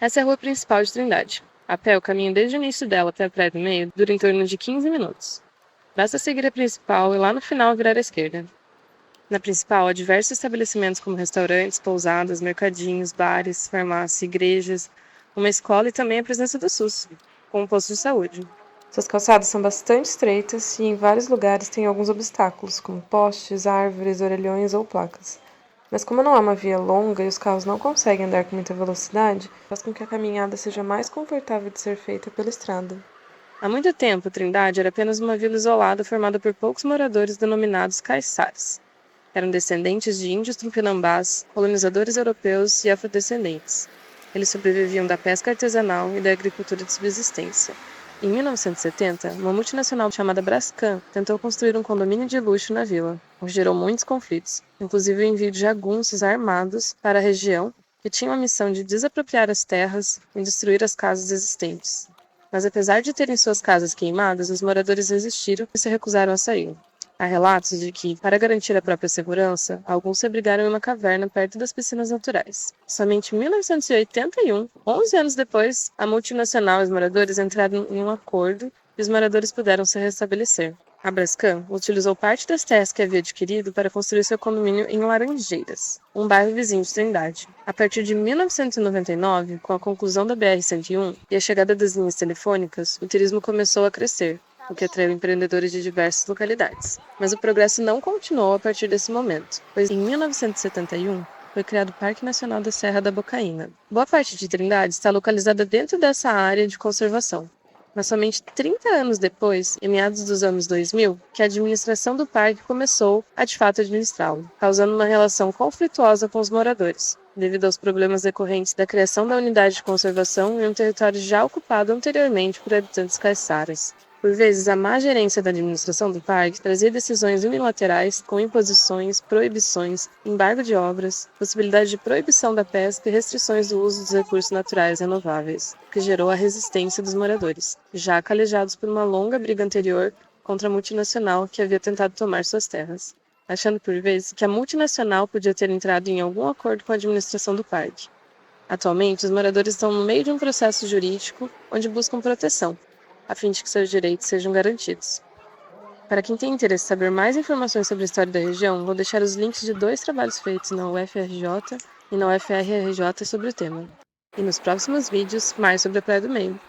Essa é a rua principal de Trindade. A pé, o caminho desde o início dela até a Praia do Meio dura em torno de 15 minutos. Basta seguir a principal e lá no final virar à esquerda. Na principal, há diversos estabelecimentos como restaurantes, pousadas, mercadinhos, bares, farmácia, igrejas, uma escola e também a presença do SUS, com um posto de saúde. Suas calçadas são bastante estreitas e em vários lugares tem alguns obstáculos, como postes, árvores, orelhões ou placas. Mas como não é uma via longa e os carros não conseguem andar com muita velocidade, faz com que a caminhada seja mais confortável de ser feita pela estrada. Há muito tempo, Trindade era apenas uma vila isolada formada por poucos moradores denominados caiçaras. Eram descendentes de índios tupinambás, colonizadores europeus e afrodescendentes. Eles sobreviviam da pesca artesanal e da agricultura de subsistência. Em 1970, uma multinacional chamada Brascan tentou construir um condomínio de luxo na vila, o que gerou muitos conflitos, inclusive o envio de jagunços armados para a região que tinham a missão de desapropriar as terras e destruir as casas existentes. Mas apesar de terem suas casas queimadas, os moradores resistiram e se recusaram a sair. Há relatos de que, para garantir a própria segurança, alguns se abrigaram em uma caverna perto das piscinas naturais. Somente em 1981, 11 anos depois, a multinacional e os moradores entraram em um acordo e os moradores puderam se restabelecer. A Brascan utilizou parte das terras que havia adquirido para construir seu condomínio em Laranjeiras, um bairro vizinho de Trindade. A partir de 1999, com a conclusão da BR-101 e a chegada das linhas telefônicas, o turismo começou a crescer, o que atraiu empreendedores de diversas localidades. Mas o progresso não continuou a partir desse momento, pois em 1971 foi criado o Parque Nacional da Serra da Bocaina. Boa parte de Trindade está localizada dentro dessa área de conservação. Mas somente 30 anos depois, em meados dos anos 2000, que a administração do parque começou a de fato administrá-lo, causando uma relação conflituosa com os moradores, devido aos problemas decorrentes da criação da unidade de conservação em um território já ocupado anteriormente por habitantes caiçaras. Por vezes, a má gerência da administração do parque trazia decisões unilaterais com imposições, proibições, embargo de obras, possibilidade de proibição da pesca e restrições do uso dos recursos naturais renováveis, o que gerou a resistência dos moradores, já calejados por uma longa briga anterior contra a multinacional que havia tentado tomar suas terras, achando por vezes que a multinacional podia ter entrado em algum acordo com a administração do parque. Atualmente, os moradores estão no meio de um processo jurídico onde buscam proteção, a fim de que seus direitos sejam garantidos. Para quem tem interesse em saber mais informações sobre a história da região, vou deixar os links de 2 trabalhos feitos na UFRJ e na UFRJ sobre o tema. E nos próximos vídeos, mais sobre a Praia do Meio.